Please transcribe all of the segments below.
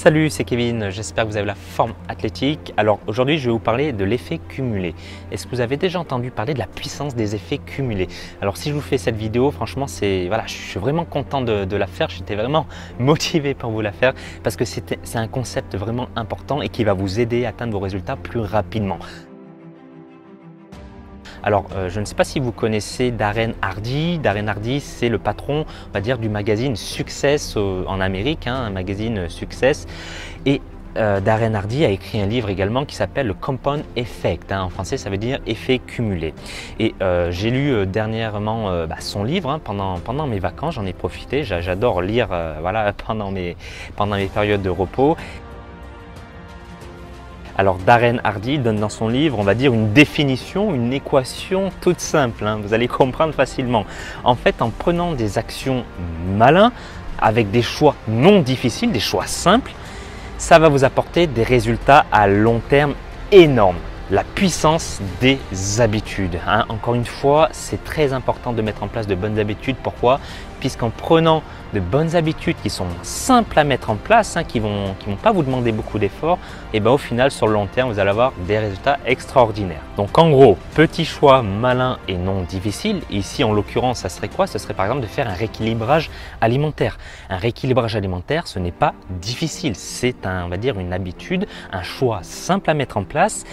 Salut, c'est Kevin, j'espère que vous avez la forme athlétique. Alors aujourd'hui, je vais vous parler de l'effet cumulé. Est-ce que vous avez déjà entendu parler de la puissance des effets cumulés? Alors si je vous fais cette vidéo, franchement, je suis vraiment content de la faire. J'étais vraiment motivé pour vous la faire parce que c'est un concept vraiment important et qui va vous aider à atteindre vos résultats plus rapidement. Alors, je ne sais pas si vous connaissez Darren Hardy. Darren Hardy, c'est le patron, on va dire, du magazine Success en Amérique, un magazine Success. Et Darren Hardy a écrit un livre également qui s'appelle le Compound Effect. En français, ça veut dire effet cumulé. Et j'ai lu dernièrement son livre pendant mes vacances. J'en ai profité. J'adore lire pendant mes périodes de repos. Alors Darren Hardy donne dans son livre, on va dire, une définition, une équation toute simple, vous allez comprendre facilement. En fait, en prenant des actions malins, avec des choix non difficiles, des choix simples, ça va vous apporter des résultats à long terme énormes. La puissance des habitudes. Encore une fois, c'est très important de mettre en place de bonnes habitudes. Pourquoi? Puisqu'en prenant de bonnes habitudes qui sont simples à mettre en place, qui vont pas vous demander beaucoup d'efforts, et au final, sur le long terme, vous allez avoir des résultats extraordinaires. Donc en gros, petit choix malin et non difficile. Ici, en l'occurrence, ça serait quoi? Ce serait par exemple de faire un rééquilibrage alimentaire. Un rééquilibrage alimentaire, ce n'est pas difficile. C'est on va dire, une habitude, un choix simple à mettre en place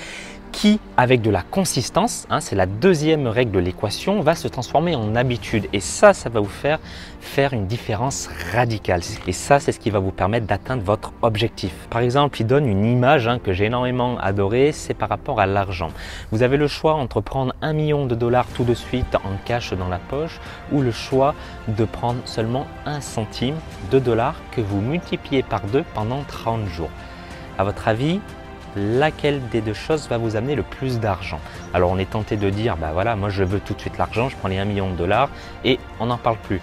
qui, avec de la consistance, c'est la deuxième règle de l'équation, va se transformer en habitude. Et ça va vous faire une différence radicale. Et ça, c'est ce qui va vous permettre d'atteindre votre objectif. Par exemple, il donne une image que j'ai énormément adorée, c'est par rapport à l'argent. Vous avez le choix entre prendre 1 million de dollars tout de suite en cash dans la poche ou le choix de prendre seulement 1 centime de dollar que vous multipliez par 2 pendant 30 jours. À votre avis, laquelle des deux choses va vous amener le plus d'argent? Alors on est tenté de dire, moi je veux tout de suite l'argent, je prends les 1 million de dollars et on n'en parle plus.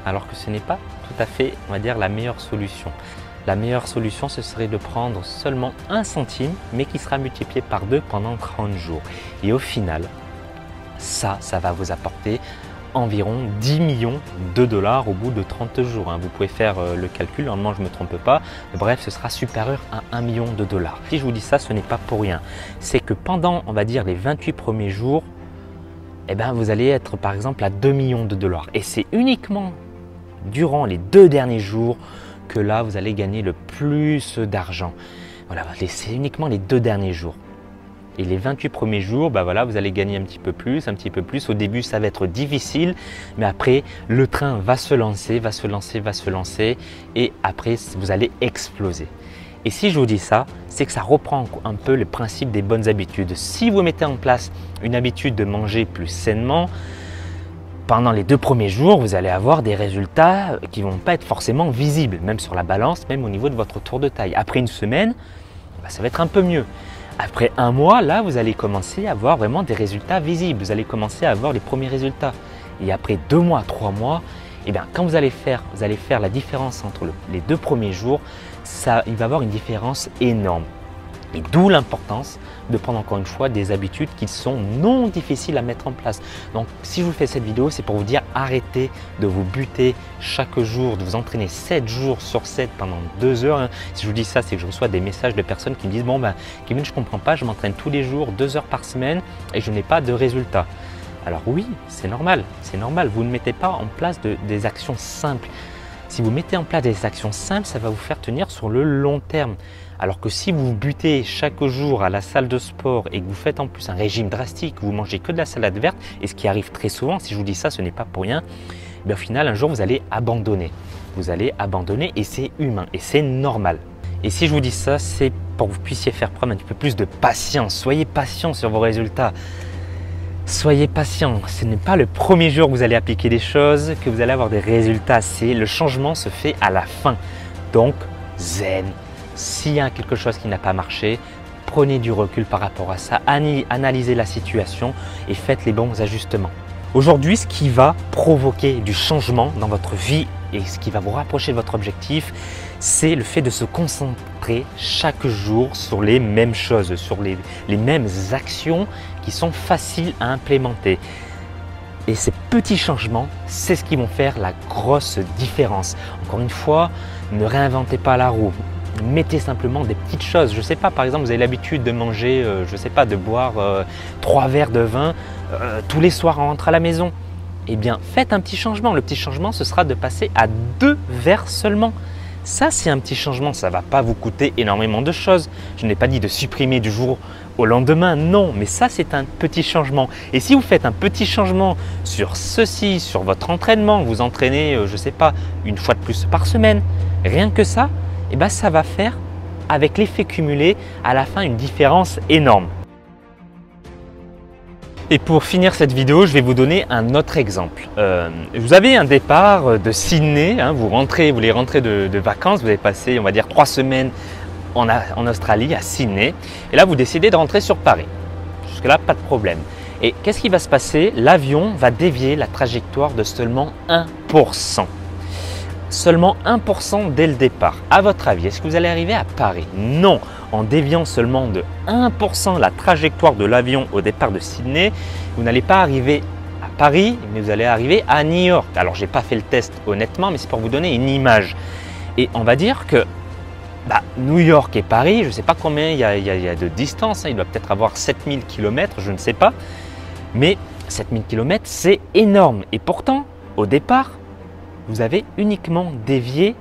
Alors que ce n'est pas tout à fait, on va dire, la meilleure solution. La meilleure solution, ce serait de prendre seulement 1 centime, mais qui sera multiplié par 2 pendant 30 jours. Et au final, ça va vous apporter environ 10 millions de dollars au bout de 30 jours. Vous pouvez faire le calcul, normalement je ne me trompe pas. Bref, ce sera supérieur à 1 million de dollars. Si je vous dis ça, ce n'est pas pour rien. C'est que pendant, on va dire, les 28 premiers jours, vous allez être par exemple à 2 millions de dollars. Et c'est uniquement durant les 2 derniers jours que là, vous allez gagner le plus d'argent. Voilà, c'est uniquement les 2 derniers jours. Et les 28 premiers jours, vous allez gagner un petit peu plus, un petit peu plus. Au début, ça va être difficile, mais après, le train va se lancer, et après, vous allez exploser. Et si je vous dis ça, c'est que ça reprend un peu le principe des bonnes habitudes. Si vous mettez en place une habitude de manger plus sainement, pendant les 2 premiers jours, vous allez avoir des résultats qui ne vont pas être forcément visibles, même sur la balance, même au niveau de votre tour de taille. Après une semaine, ça va être un peu mieux. Après 1 mois, là, vous allez commencer à avoir vraiment des résultats visibles. Vous allez commencer à avoir les premiers résultats. Et après 2 mois, 3 mois, quand vous allez faire la différence entre les 2 premiers jours, il va y avoir une différence énorme. Et d'où l'importance de prendre encore une fois des habitudes qui sont non difficiles à mettre en place. Donc si je vous fais cette vidéo, c'est pour vous dire arrêtez de vous buter chaque jour, de vous entraîner 7 jours sur 7 pendant 2 heures. Si je vous dis ça, c'est que je reçois des messages de personnes qui me disent Kevin, je ne comprends pas, je m'entraîne tous les jours 2 heures par semaine et je n'ai pas de résultat. Alors oui, c'est normal, vous ne mettez pas en place des actions simples. Si vous mettez en place des actions simples, ça va vous faire tenir sur le long terme. Alors que si vous butez chaque jour à la salle de sport et que vous faites en plus un régime drastique, vous mangez que de la salade verte, et ce qui arrive très souvent, si je vous dis ça, ce n'est pas pour rien, au final, un jour, vous allez abandonner. Vous allez abandonner et c'est humain et c'est normal. Et si je vous dis ça, c'est pour que vous puissiez faire preuve un petit peu plus de patience. Soyez patient sur vos résultats. Soyez patient, ce n'est pas le premier jour que vous allez appliquer des choses que vous allez avoir des résultats. Le changement se fait à la fin. Donc, zen. S'il y a quelque chose qui n'a pas marché, prenez du recul par rapport à ça, analysez la situation et faites les bons ajustements. Aujourd'hui, ce qui va provoquer du changement dans votre vie et ce qui va vous rapprocher de votre objectif, c'est le fait de se concentrer chaque jour sur les mêmes choses, sur les mêmes actions qui sont faciles à implémenter. Et ces petits changements, c'est ce qui vont faire la grosse différence. Encore une fois, Ne réinventez pas la roue. Mettez simplement des petites choses. Je ne sais pas, par exemple, vous avez l'habitude de manger, je ne sais pas, de boire 3 verres de vin tous les soirs en rentrant à la maison. Eh bien, faites un petit changement. Le petit changement, ce sera de passer à 2 verres seulement. Ça, c'est un petit changement. Ça ne va pas vous coûter énormément de choses. Je n'ai pas dit de supprimer du jour au lendemain, non. Mais ça, c'est un petit changement. Et si vous faites un petit changement sur ceci, sur votre entraînement, vous entraînez, je ne sais pas, 1 fois de plus par semaine, rien que ça, eh bien, ça va faire, avec l'effet cumulé, à la fin, une différence énorme. Et pour finir cette vidéo, je vais vous donner un autre exemple. Vous avez un départ de Sydney, hein, vous voulez rentrer de vacances, vous avez passé, on va dire, 3 semaines en Australie, à Sydney. Et là, vous décidez de rentrer sur Paris. Jusque-là, pas de problème. Et qu'est-ce qui va se passer? L'avion va dévier la trajectoire de seulement 1%. Seulement 1% dès le départ. À votre avis, est-ce que vous allez arriver à Paris? Non. En déviant seulement de 1% la trajectoire de l'avion au départ de Sydney, vous n'allez pas arriver à Paris, mais vous allez arriver à New York. Alors, je n'ai pas fait le test honnêtement, mais c'est pour vous donner une image. Et on va dire que New York et Paris, je ne sais pas combien il y a de distance, hein, il doit peut-être avoir 7000 km, je ne sais pas. Mais 7000 km, c'est énorme. Et pourtant, au départ, vous avez uniquement dévié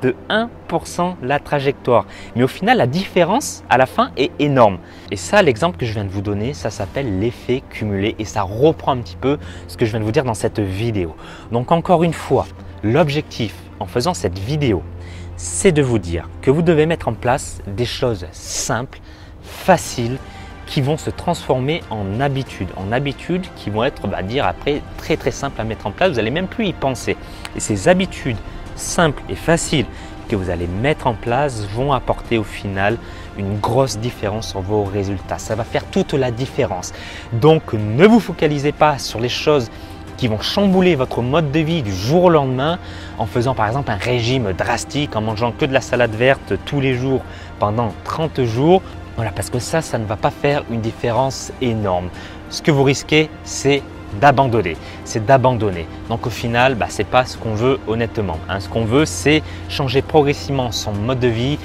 de 1% la trajectoire. Mais au final, la différence à la fin est énorme. Et ça, l'exemple que je viens de vous donner, ça s'appelle l'effet cumulé et ça reprend un petit peu ce que je viens de vous dire dans cette vidéo. Donc encore une fois, l'objectif en faisant cette vidéo, c'est de vous dire que vous devez mettre en place des choses simples, faciles, qui vont se transformer en habitudes qui vont être, après, très très simples à mettre en place. Vous n'allez même plus y penser. Et ces habitudes simples et faciles que vous allez mettre en place vont apporter au final une grosse différence sur vos résultats. Ça va faire toute la différence. Donc ne vous focalisez pas sur les choses qui vont chambouler votre mode de vie du jour au lendemain en faisant par exemple un régime drastique, en mangeant que de la salade verte tous les jours pendant 30 jours. Voilà, parce que ça ne va pas faire une différence énorme. Ce que vous risquez, c'est d'abandonner. Donc au final, ce n'est pas ce qu'on veut honnêtement. Ce qu'on veut, c'est changer progressivement son mode de vie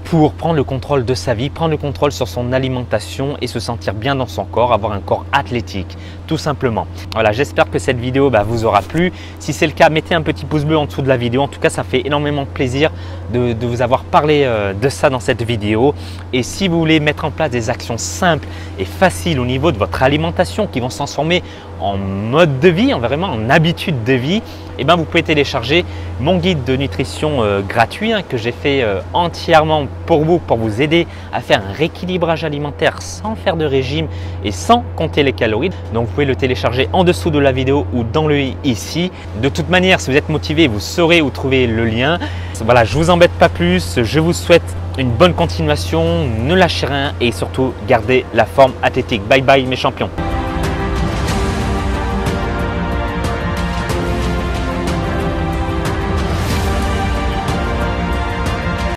pour prendre le contrôle de sa vie, prendre le contrôle sur son alimentation et se sentir bien dans son corps, avoir un corps athlétique, tout simplement. Voilà, j'espère que cette vidéo vous aura plu. Si c'est le cas, mettez un petit pouce bleu en dessous de la vidéo. En tout cas, ça fait énormément plaisir de vous avoir parlé de ça dans cette vidéo. Et si vous voulez mettre en place des actions simples et faciles au niveau de votre alimentation qui vont se transformer en mode de vie, vraiment en habitude de vie, vous pouvez télécharger mon guide de nutrition gratuit que j'ai fait entièrement pour vous aider à faire un rééquilibrage alimentaire sans faire de régime et sans compter les calories. Donc vous pouvez le télécharger en dessous de la vidéo ou dans le i ici. De toute manière, si vous êtes motivé, vous saurez où trouver le lien. Voilà, je ne vous embête pas plus, je vous souhaite une bonne continuation, ne lâchez rien et surtout gardez la forme athlétique. Bye bye mes champions.